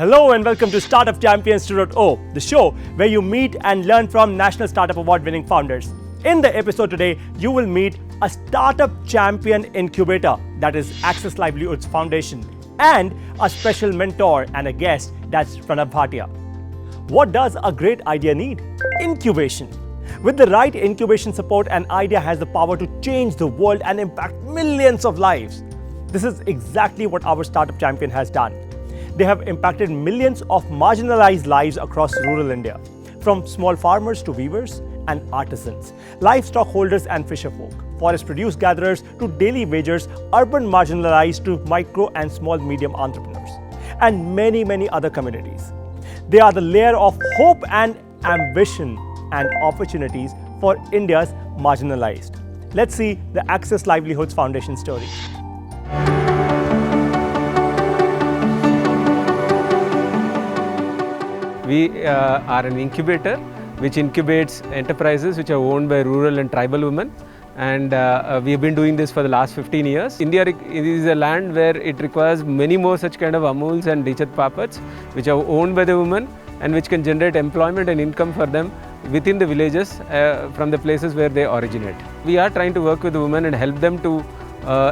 Hello and welcome to Startup Champions 2.0, the show where you meet and learn from National Startup Award winning founders. In the episode today, you will meet a startup champion incubator, that is Access Livelihoods Foundation, and a special mentor and a guest, that's Pranav Bhatia. What does a great idea need? Incubation. With the right incubation support, an idea has the power to change the world and impact millions of lives. This is exactly what our startup champion has done. They have impacted millions of marginalized lives across rural India, from small farmers to weavers and artisans, livestock holders and fisherfolk, forest produce gatherers to daily wagers, urban marginalized to micro and small medium entrepreneurs, and many other communities. They are the layer of hope and ambition and opportunities for India's marginalized. Let's see the Access Livelihoods Foundation story. We are an incubator which incubates enterprises which are owned by rural and tribal women, and we have been doing this for the last 15 years. India is a land where it requires many more such kind of Amuls and Dichat Papats which are owned by the women and which can generate employment and income for them within the villages from the places where they originate. We are trying to work with the women and help them to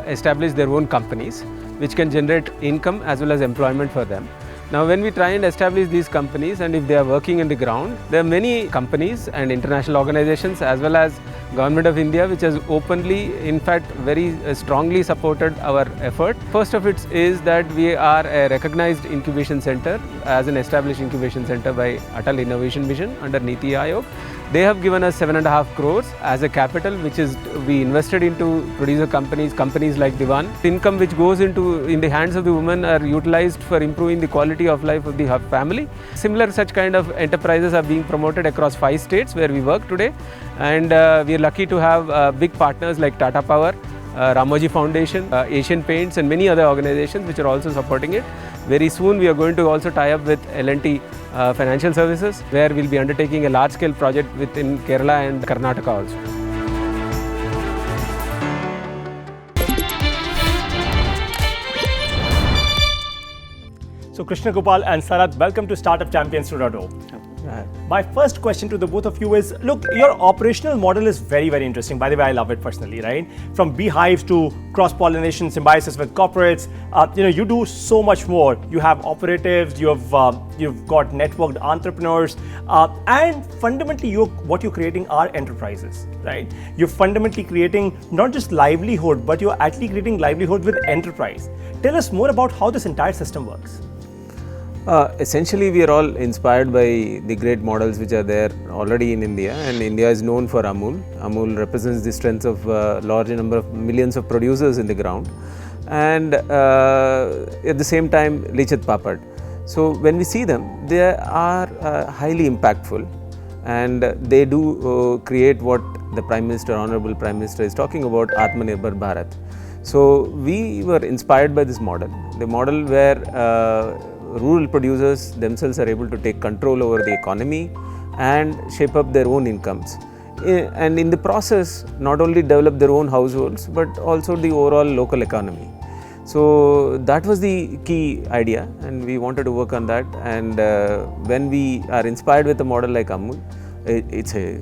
establish their own companies which can generate income as well as employment for them. Now when we try and establish these companies, and if they are working in the ground, there are many companies and international organizations as well as Government of India which has openly, in fact very strongly supported our effort. First of it is that we are a recognized incubation center as an established incubation center by Atal Innovation Mission under Niti Aayog. They have given us 7.5 crores as a capital which is we invested into producer companies like Diwan. The income which goes in the hands of the women are utilized for improving the quality of life of the family. Similar such kind of enterprises are being promoted across 5 states where we work today, and we are lucky to have big partners like Tata Power, Ramoji Foundation, Asian Paints and many other organizations which are also supporting it. Very soon we are going to also tie up with L&T Financial Services, where we will be undertaking a large scale project within Kerala and Karnataka also. So Krishna Gopal and Sarath, welcome to Startup Champions 2.0. My first question to the both of you is, look, your operational model is very interesting. By the way, I love it personally, right? From beehives to cross-pollination, symbiosis with corporates, you do so much more. You have operatives, you've got networked entrepreneurs, and fundamentally what you're creating are enterprises, right? You're fundamentally creating not just livelihood, but you're actually creating livelihood with enterprise. Tell us more about how this entire system works. Essentially, we are all inspired by the great models which are there already in India, and India is known for Amul. Amul represents the strength of a large number of millions of producers in the ground, and at the same time Dichat Papad. So when we see them, they are highly impactful, and they do create what the Honorable Prime Minister is talking about, Atmanirbhar Bharat. So we were inspired by this model, the model where rural producers themselves are able to take control over the economy and shape up their own incomes, and in the process not only develop their own households but also the overall local economy. So that was the key idea, and we wanted to work on that. And when we are inspired with a model like Amul, it's a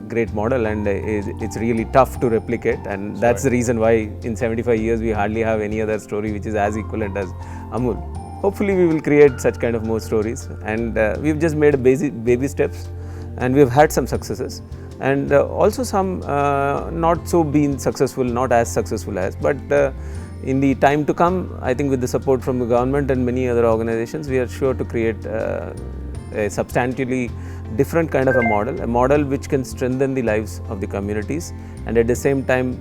great model, and it's really tough to replicate, and that's the reason why in 75 years we hardly have any other story which is as equivalent as Amul. Hopefully we will create such kind of more stories, and we've just made baby steps, and we've had some successes, and also some not so been successful, not as successful as, but in the time to come, I think with the support from the government and many other organizations, we are sure to create a substantially different kind of a model which can strengthen the lives of the communities and at the same time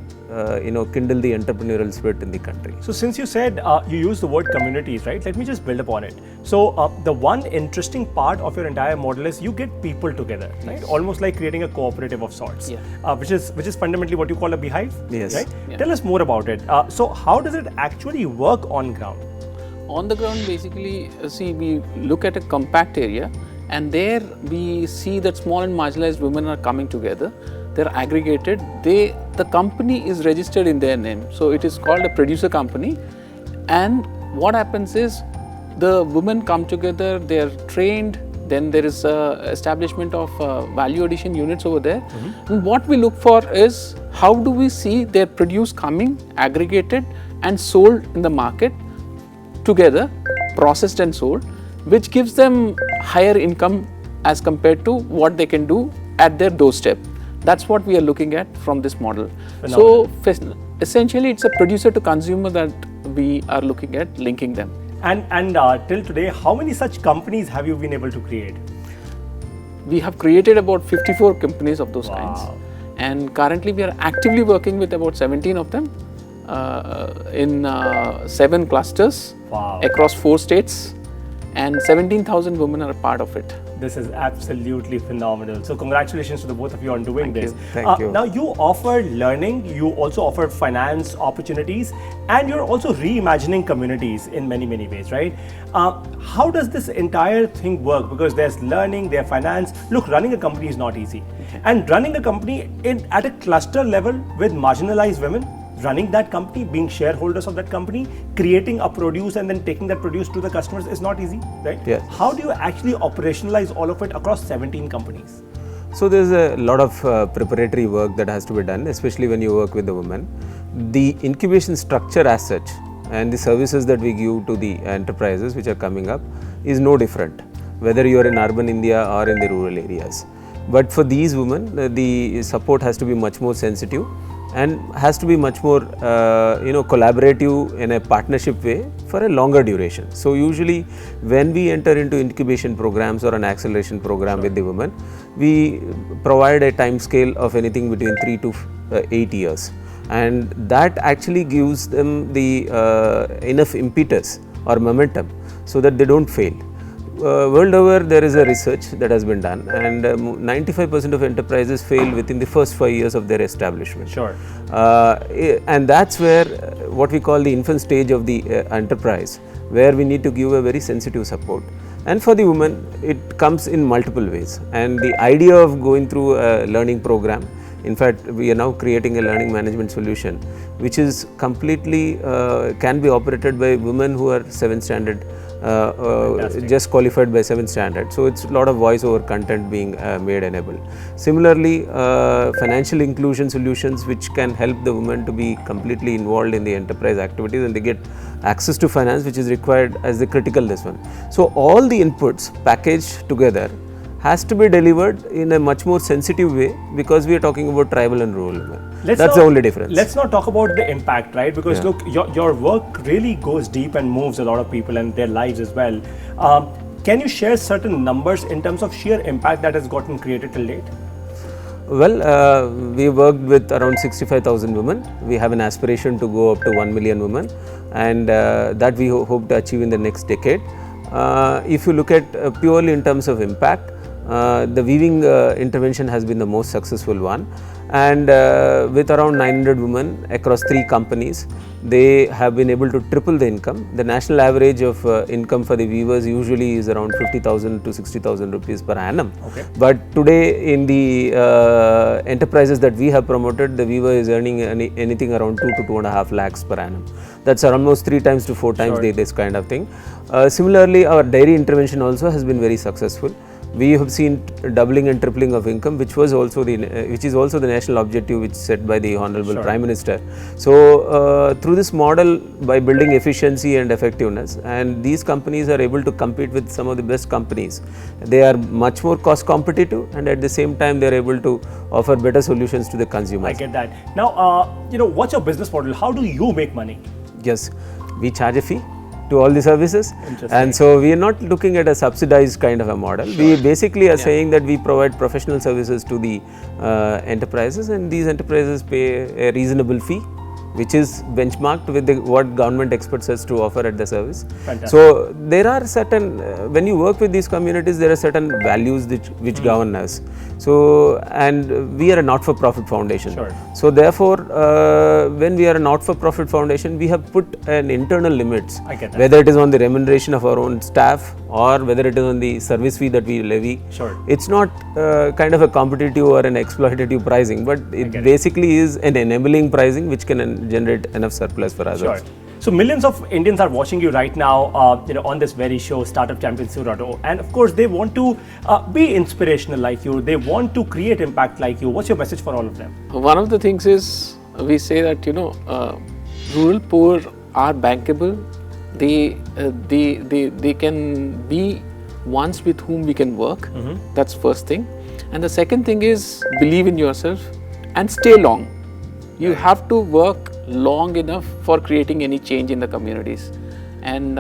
kindle the entrepreneurial spirit in the country. So since you said you use the word communities, right? Let me just build upon it. So the one interesting part of your entire model is you get people together, right? Almost like creating a cooperative of sorts, which is fundamentally what you call a beehive, right? Yeah. Tell us more about it. So how does it actually work on ground? On the ground, basically, see, we look at a compact area, and there we see that small and marginalized women are coming together. They're aggregated. The company is registered in their name. So it is called a producer company. And what happens is, the women come together, they are trained, then there is establishment of value addition units over there. And what we look for is how do we see their produce coming, aggregated and sold in the market together, processed and sold, which gives them higher income as compared to what they can do at their doorstep. That's what we are looking at from this model. So essentially it's a producer to consumer that we are looking at linking them. And till today, how many such companies have you been able to create? We have created about 54 companies of those kinds, and currently we are actively working with about 17 of them in 7 clusters across 4 states, and 17,000 women are a part of it. This is absolutely phenomenal. So congratulations to the both of you on doing this. Thank you. Now you offer learning, you also offer finance opportunities, and you're also reimagining communities in many, many ways, right? How does this entire thing work? Because there's learning, there's finance. Look, running a company is not easy. And running a company at a cluster level with marginalized women, running that company, being shareholders of that company, creating a produce and then taking that produce to the customers is not easy, right? Yes. How do you actually operationalize all of it across 17 companies? So there's a lot of preparatory work that has to be done, especially when you work with the women. The incubation structure as such and the services that we give to the enterprises which are coming up is no different, whether you are in urban India or in the rural areas. But for these women, the support has to be much more sensitive and has to be much more collaborative in a partnership way for a longer duration. So usually when we enter into incubation programs or an acceleration program with the women, we provide a time scale of anything between 3 to 8 years, and that actually gives them the enough impetus or momentum so that they don't fail. World over, there is a research that has been done, and 95% of enterprises fail within the first 5 years of their establishment. Sure. And that's where what we call the infant stage of the enterprise, where we need to give a very sensitive support. And for the women, it comes in multiple ways. And the idea of going through a learning program, in fact, we are now creating a learning management solution, which is completely can be operated by women who are 7th standard. Just qualified by 7th standard. So it's a lot of voice over content being made enabled. Similarly, financial inclusion solutions which can help the women to be completely involved in the enterprise activities, and they get access to finance which is required as the critical this one. So all the inputs packaged together has to be delivered in a much more sensitive way, because we are talking about tribal and rural women. That's the only difference. Let's not talk about the impact, right? Because look, your work really goes deep and moves a lot of people and their lives as well. Can you share certain numbers in terms of sheer impact that has gotten created till date? Well, we worked with around 65,000 women. We have an aspiration to go up to 1 million women, and that we hope to achieve in the next decade. If you look at purely in terms of impact, the weaving intervention has been the most successful one, and with around 900 women across 3 companies, they have been able to triple the income. The national average of income for the weavers usually is around 50,000 to 60,000 rupees per annum. Okay. But today in the enterprises that we have promoted, the weaver is earning anything around 2 to 2.5 lakhs per annum. That's almost 3 times to 4 times this kind of thing. Similarly, our dairy intervention also has been very successful. We have seen doubling and tripling of income, which is also the national objective which set by the Honorable Prime Minister. So through this model, by building efficiency and effectiveness, and these companies are able to compete with some of the best companies. They are much more cost competitive, and at the same time they are able to offer better solutions to the consumers. I get that. Now, what's your business model? How do you make money? Yes, we charge a fee to all the services, and so we are not looking at a subsidized kind of a model. We basically are saying that we provide professional services to the enterprises, and these enterprises pay a reasonable fee, which is benchmarked with what government expects us to offer at the service. Fantastic. So there are certain, when you work with these communities, there are certain values which govern us. So, and we are a not-for-profit foundation. Sure. So therefore, when we are a not-for-profit foundation, we have put an internal limits. I get that. Whether it is on the remuneration of our own staff or whether it is on the service fee that we levy. Sure. It's not kind of a competitive or an exploitative pricing, but it basically is an enabling pricing which can generate enough surplus for others. Sure. So millions of Indians are watching you right now, on this very show, Startup Champions 2.0, and of course they want to be inspirational like you. They want to create impact like you. What's your message for all of them? One of the things is we say that rural poor are bankable. They can be ones with whom we can work. That's first thing. And the second thing is believe in yourself and stay long. You have to work long enough for creating any change in the communities. And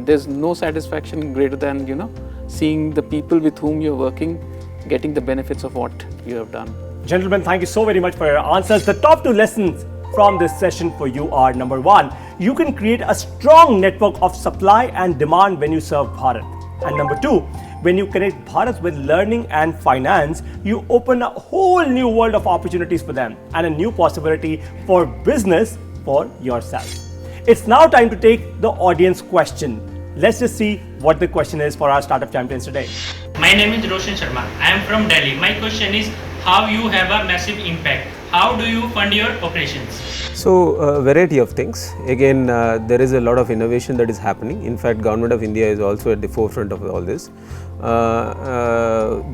there's no satisfaction greater than seeing the people with whom you're working getting the benefits of what you have done. Gentlemen, thank you so very much for your answers. The top 2 lessons from this session for you are: number 1, you can create a strong network of supply and demand when you serve Bharat. And number 2, when you connect Bharat with learning and finance, you open a whole new world of opportunities for them and a new possibility for business for yourself. It's now time to take the audience question. Let's just see what the question is for our Startup Champions today. My name is Roshan Sharma. I am from Delhi. My question is, how you have a massive impact? How do you fund your operations? So, a variety of things. Again, there is a lot of innovation that is happening. In fact, Government of India is also at the forefront of all this.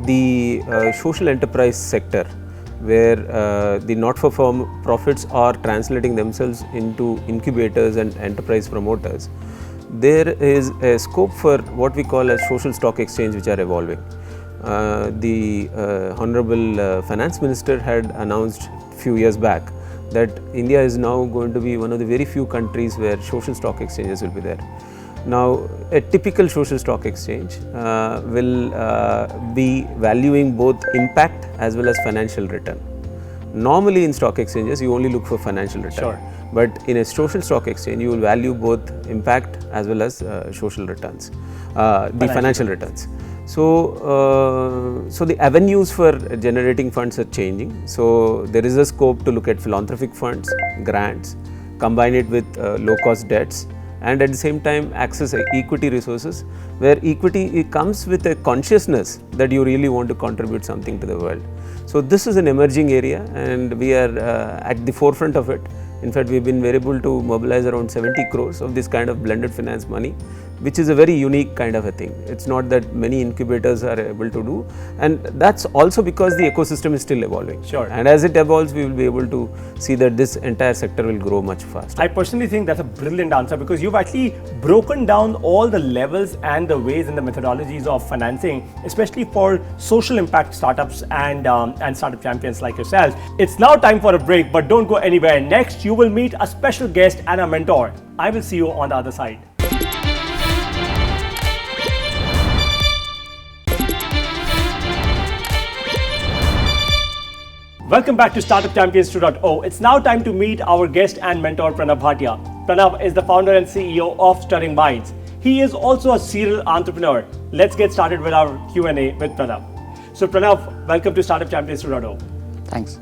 The social enterprise sector, where the not-for-profits are translating themselves into incubators and enterprise promoters, there is a scope for what we call as social stock exchange, which are evolving. The Honorable Finance Minister had announced a few years back that India is now going to be one of the very few countries where social stock exchanges will be there. Now, a typical social stock exchange will be valuing both impact as well as financial return. Normally in stock exchanges, you only look for financial return. Sure. But in a social stock exchange, you will value both impact as well as social returns, the financial returns. So, so the avenues for generating funds are changing. So, there is a scope to look at philanthropic funds, grants, combine it with low-cost debts, and at the same time access equity resources, where equity comes with a consciousness that you really want to contribute something to the world. So, this is an emerging area, and we are at the forefront of it. In fact, we have been able to mobilize around 70 crores of this kind of blended finance money, which is a very unique kind of a thing. It's not that many incubators are able to do, and that's also because the ecosystem is still evolving. Sure. And as it evolves, we will be able to see that this entire sector will grow much faster. I personally think that's a brilliant answer, because you've actually broken down all the levels and the ways and the methodologies of financing, especially for social impact startups and startup champions like yourself. It's now time for a break, but don't go anywhere. Next, you will meet a special guest and a mentor. I will see you on the other side. Welcome back to Startup Champions 2.0. It's now time to meet our guest and mentor, Pranav Bhatia. Pranav is the founder and CEO of Stirring Minds. He is also a serial entrepreneur. Let's get started with our Q&A with Pranav. So Pranav, welcome to Startup Champions 2.0. Thanks.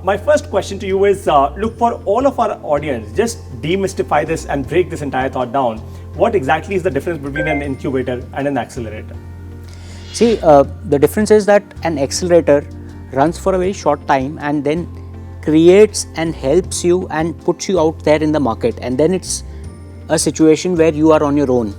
My first question to you is, look, for all of our audience, just demystify this and break this entire thought down. What exactly is the difference between an incubator and an accelerator? See, the difference is that an accelerator runs for a very short time and then creates and helps you and puts you out there in the market, and then it's a situation where you are on your own.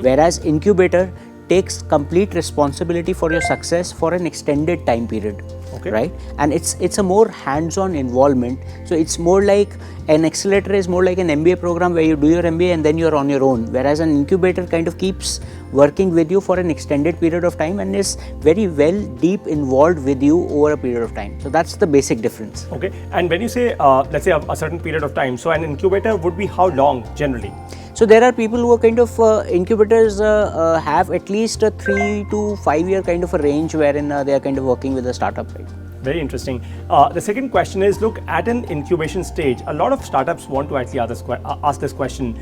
Whereas incubator takes complete responsibility for your success for an extended time period. Okay. Right? And it's a more hands-on involvement. So it's more like an accelerator is more like an MBA program where you do your MBA and then you're on your own. Whereas an incubator kind of keeps working with you for an extended period of time and is very well deep involved with you over a period of time. So that's the basic difference. Okay. And when you say, let's say a certain period of time, so an incubator would be how long generally? So there are people who are kind of incubators have at least a 3 to 5 year kind of a range wherein they are kind of working with a startup. Right? Very interesting. The second question is, look, at an incubation stage, a lot of startups want to actually ask this question.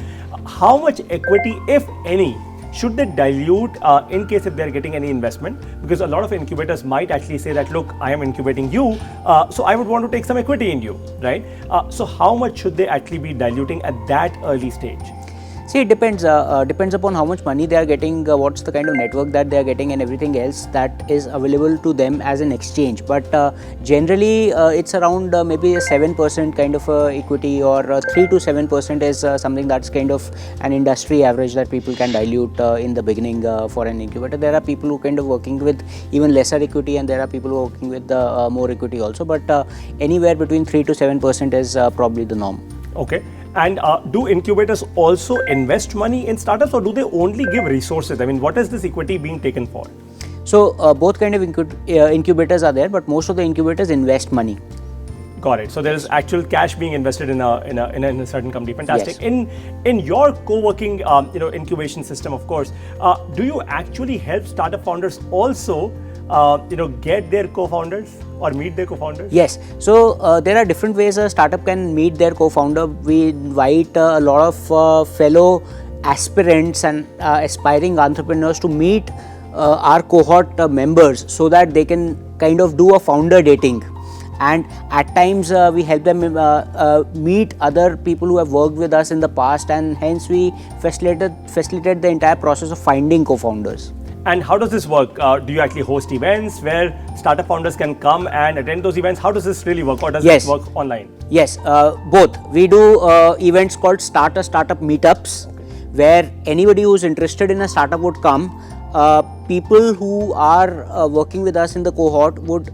How much equity, if any, should they dilute in case if they're getting any investment? Because a lot of incubators might actually say that, look, I am incubating you, so I would want to take some equity in you, right? So how much should they actually be diluting at that early stage? See, it depends. Depends upon how much money they are getting, what's the kind of network that they are getting, and everything else that is available to them as an exchange. But generally, it's around maybe a 7% kind of equity, or 3 to 7% is something that's kind of an industry average that people can dilute in the beginning for an incubator. There are people who kind of working with even lesser equity, and there are people who are working with more equity also. But anywhere between 3 to 7% is probably the norm. Okay. And do incubators also invest money in startups, or do they only give resources? I mean, what is this equity being taken for? So both kind of incubators are there, but most of the incubators invest money. Got it. So there is actual cash being invested in a certain company. Fantastic. Yes. In your co-working incubation system, of course, do you actually help startup founders also get their co-founders or meet their co-founders? Yes. So there are different ways a startup can meet their co-founder. We invite a lot of fellow aspirants and aspiring entrepreneurs to meet our cohort members, so that they can kind of do a founder dating. And at times we help them meet other people who have worked with us in the past, and hence we facilitate the entire process of finding co-founders. And how does this work? Do you actually host events where startup founders can come and attend those events? How does this really work, or does Yes. it work online? Yes, both. We do events called startup meetups, where anybody who is interested in a startup would come. People who are working with us in the cohort would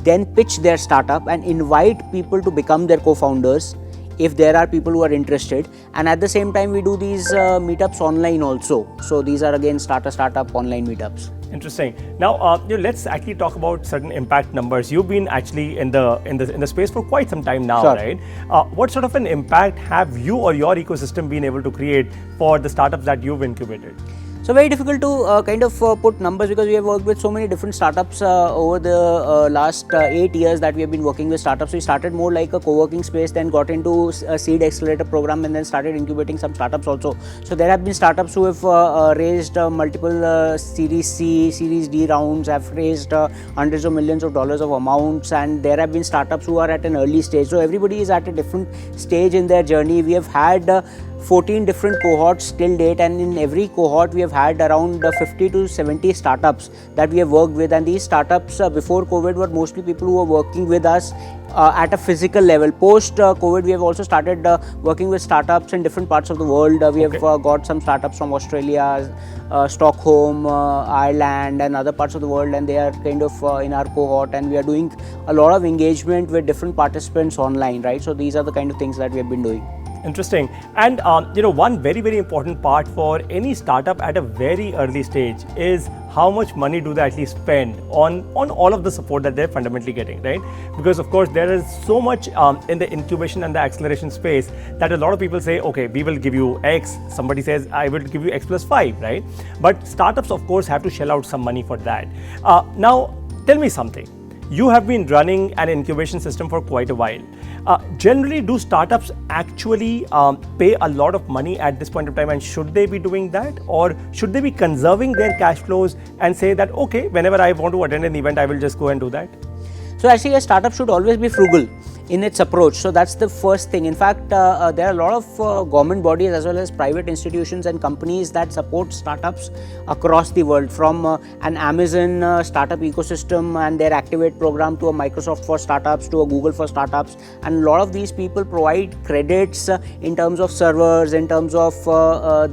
then pitch their startup and invite people to become their co-founders if there are people who are interested. And at the same time, we do these meetups online also. So these are again startup online meetups. Interesting. Now, let's actually talk about certain impact numbers. You've been actually in the space for quite some time now, Sure. right? What sort of an impact have you or your ecosystem been able to create for the startups that you've incubated? So very difficult to kind of put numbers, because we have worked with so many different startups over the last 8 years that we have been working with startups. We started more like a co-working space, then got into a seed accelerator program, and then started incubating some startups also. So there have been startups who have raised multiple Series C, Series D rounds, have raised hundreds of millions of dollars of amounts, and there have been startups who are at an early stage. So everybody is at a different stage in their journey. We have had 14 different cohorts till date, and in every cohort we have had around 50 to 70 startups that we have worked with. And these startups before COVID were mostly people who were working with us at a physical level. Post COVID, we have also started working with startups in different parts of the world. We have got some startups from Australia, Stockholm, Ireland, and other parts of the world, and they are kind of in our cohort, and we are doing a lot of engagement with different participants online, right? So these are the kind of things that we have been doing. Interesting. And one very, very important part for any startup at a very early stage is how much money do they actually spend on all of the support that they're fundamentally getting, right? Because of course there is so much in the incubation and the acceleration space that a lot of people say, okay, we will give you X. Somebody says, I will give you X plus 5, right? But startups of course have to shell out some money for that. Now, tell me something. You have been running an incubation system for quite a while. Generally, do startups actually pay a lot of money at this point of time, and should they be doing that, or should they be conserving their cash flows and say that, okay, whenever I want to attend an event, I will just go and do that? So actually a startup should always be frugal in its approach. So that's the first thing. In fact, there are a lot of government bodies as well as private institutions and companies that support startups across the world, from an Amazon startup ecosystem and their Activate program, to a Microsoft for startups, to a Google for startups. And a lot of these people provide credits in terms of servers, in terms of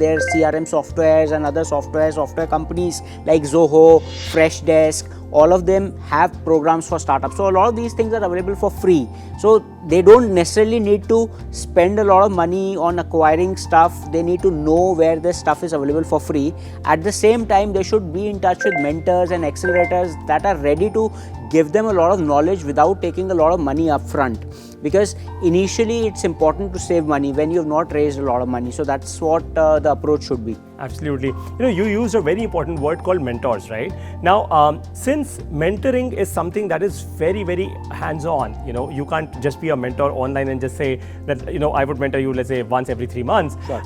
their CRM softwares and other software companies like Zoho, Freshdesk. All of them have programs for startups. So a lot of these things are available for free. So they don't necessarily need to spend a lot of money on acquiring stuff. They need to know where this stuff is available for free. At the same time, they should be in touch with mentors and accelerators that are ready to give them a lot of knowledge without taking a lot of money up front. Because initially it's important to save money when you have not raised a lot of money. So that's what the approach should be. Absolutely. You used a very important word called mentors, right? Now, since mentoring is something that is very, very hands-on, you can't just be a mentor online and just say that, I would mentor you, let's say, once every 3 months. Sure.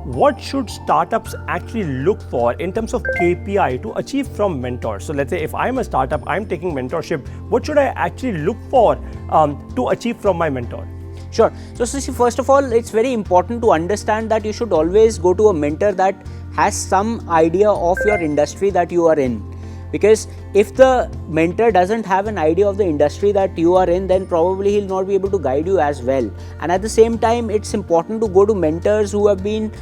What should startups actually look for in terms of KPI to achieve from mentors? So let's say if I'm a startup, I'm taking mentorship, what should I actually look for to achieve from my mentor? Sure. So, see, first of all, it's very important to understand that you should always go to a mentor that has some idea of your industry that you are in. Because if the mentor doesn't have an idea of the industry that you are in, then probably he'll not be able to guide you as well. And at the same time, it's important to go to mentors who have been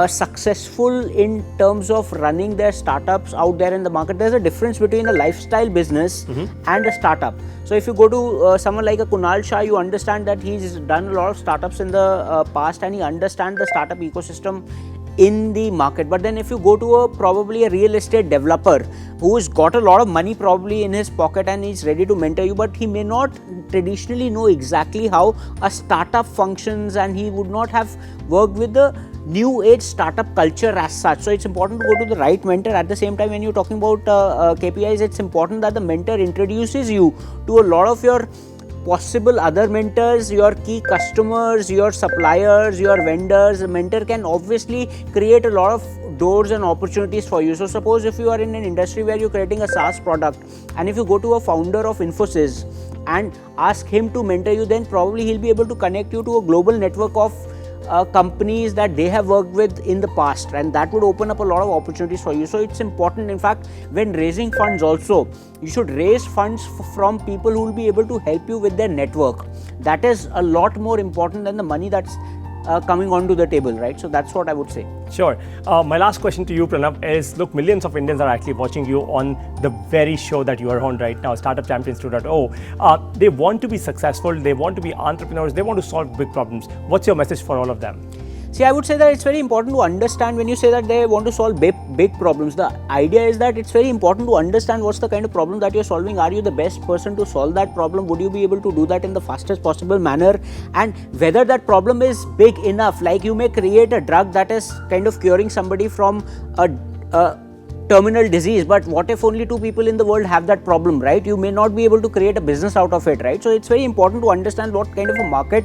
successful in terms of running their startups out there in the market. There's a difference between a lifestyle business and a startup. So if you go to someone like a Kunal Shah, you understand that he's done a lot of startups in the past and he understands the startup ecosystem in the market. But then if you go to probably a real estate developer who's got a lot of money probably in his pocket and he's ready to mentor you, but he may not traditionally know exactly how a startup functions and he would not have worked with the new age startup culture as such. So it's important to go to the right mentor. At the same time, when you're talking about KPIs, it's important that the mentor introduces you to a lot of your possible other mentors, your key customers, your suppliers, your vendors. A mentor can obviously create a lot of doors and opportunities for you. So suppose if you are in an industry where you're creating a SaaS product and if you go to a founder of Infosys and ask him to mentor you, then probably he'll be able to connect you to a global network of companies that they have worked with in the past, and that would open up a lot of opportunities for you. So it's important, in fact, when raising funds also, you should raise funds from people who will be able to help you with their network. That is a lot more important than the money that's coming onto the table, right? So that's what I would say. Sure. My last question to you, Pranav, is look, millions of Indians are actually watching you on the very show that you are on right now, Startup Champions 2.0. They want to be successful, they want to be entrepreneurs, they want to solve big problems. What's your message for all of them? See, I would say that it's very important to understand when you say that they want to solve big problems. The idea is that it's very important to understand what's the kind of problem that you're solving. Are you the best person to solve that problem? Would you be able to do that in the fastest possible manner? And whether that problem is big enough, like you may create a drug that is kind of curing somebody from a terminal disease, but what if only 2 people in the world have that problem, right? You may not be able to create a business out of it, right? So it's very important to understand what kind of a market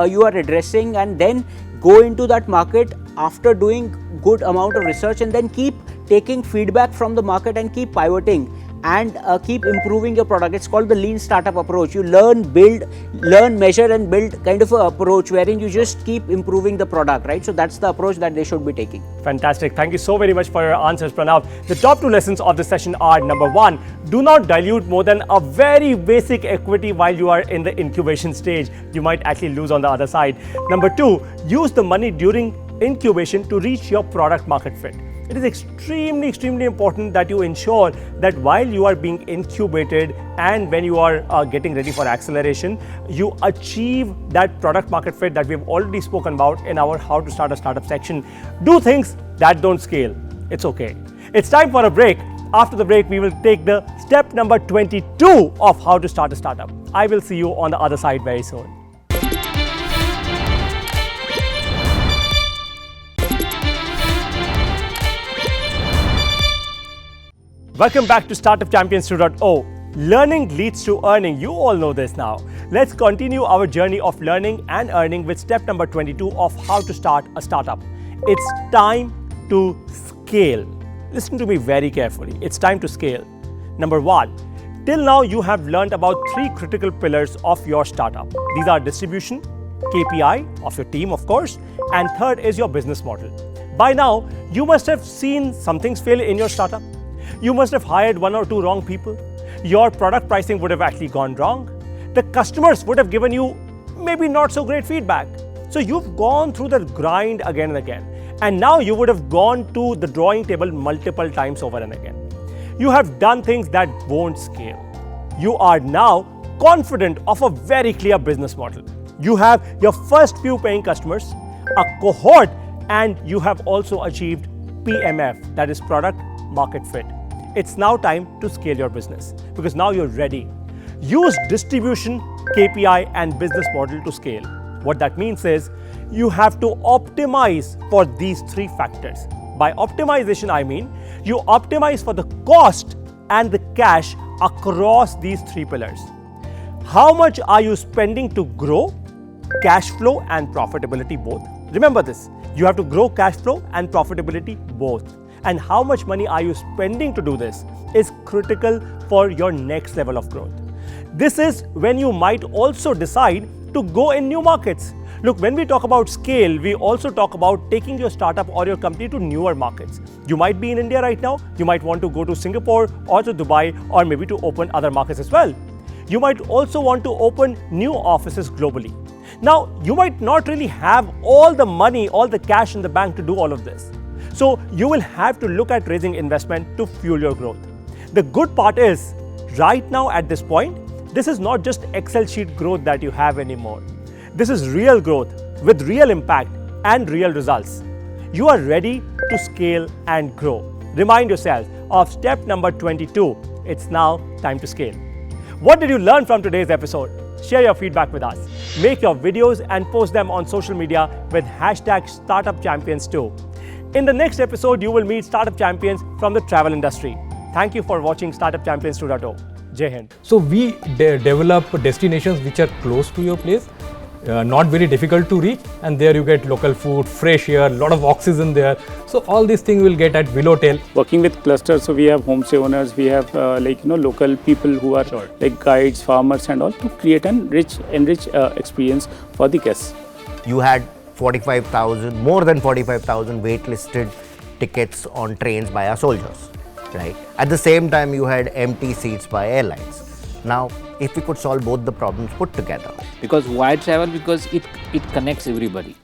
you are addressing and then go into that market after doing good amount of research and then keep taking feedback from the market and keep pivoting and keep improving your product. It's called the lean startup approach. You learn, measure and build kind of an approach wherein you just keep improving the product, right? So that's the approach that they should be taking. Fantastic. Thank you so very much for your answers, Pranav. The top 2 lessons of this session are: number 1, do not dilute more than a very basic equity while you are in the incubation stage. You might actually lose on the other side. Number 2, use the money during incubation to reach your product market fit. It is extremely important that you ensure that while you are being incubated and when you are getting ready for acceleration, you achieve that product market fit that we've already spoken about in our How to Start a Startup section. Do things that don't scale. It's okay. It's time for a break. After the break, we will take the step number 22 of how to start a startup. I will see you on the other side very soon. Welcome back to Startup Champions 2.0. Learning leads to earning. You all know this now. Let's continue our journey of learning and earning with step number 22 of how to start a startup. It's time to scale. Listen to me very carefully. It's time to scale. Number 1, till now you have learned about 3 critical pillars of your startup. These are distribution, KPI of your team, of course, and third is your business model. By now, you must have seen some things fail in your startup. You must have hired 1 or 2 wrong people. Your product pricing would have actually gone wrong. The customers would have given you maybe not so great feedback. So you've gone through the grind again and again. And now you would have gone to the drawing table multiple times over and again. You have done things that won't scale. You are now confident of a very clear business model. You have your first few paying customers, a cohort, and you have also achieved PMF, that is product market fit. It's now time to scale your business because now you're ready. Use distribution, KPI, and business model to scale. What that means is you have to optimize for these 3 factors. By optimization, I mean you optimize for the cost and the cash across these 3 pillars. How much are you spending to grow? Cash flow and profitability both. Remember this, you have to grow cash flow and profitability both. And how much money are you spending to do this is critical for your next level of growth. This is when you might also decide to go in new markets. Look, when we talk about scale, we also talk about taking your startup or your company to newer markets. You might be in India right now, you might want to go to Singapore or to Dubai or maybe to open other markets as well. You might also want to open new offices globally. Now, you might not really have all the money, all the cash in the bank to do all of this. So, you will have to look at raising investment to fuel your growth. The good part is, right now at this point, this is not just Excel sheet growth that you have anymore. This is real growth with real impact and real results. You are ready to scale and grow. Remind yourself of step number 22. It's now time to scale. What did you learn from today's episode? Share your feedback with us. Make your videos and post them on social media with #StartupChampions2. In the next episode, you will meet startup champions from the travel industry. Thank you for watching Startup Champions 2.0. Jai Hind. So we develop destinations which are close to your place, not very difficult to reach, and there you get local food, fresh air, lot of oxygen there. So all these things will get at Willow-Tail. Working with clusters, so we have homestay owners, we have local people who are like guides, farmers and all, to create an enrich experience for the guests. You had 45,000, more than 45,000 waitlisted tickets on trains by our soldiers, right? At the same time, you had empty seats by airlines. Now, if we could solve both the problems put together. Because why travel? Because it connects everybody.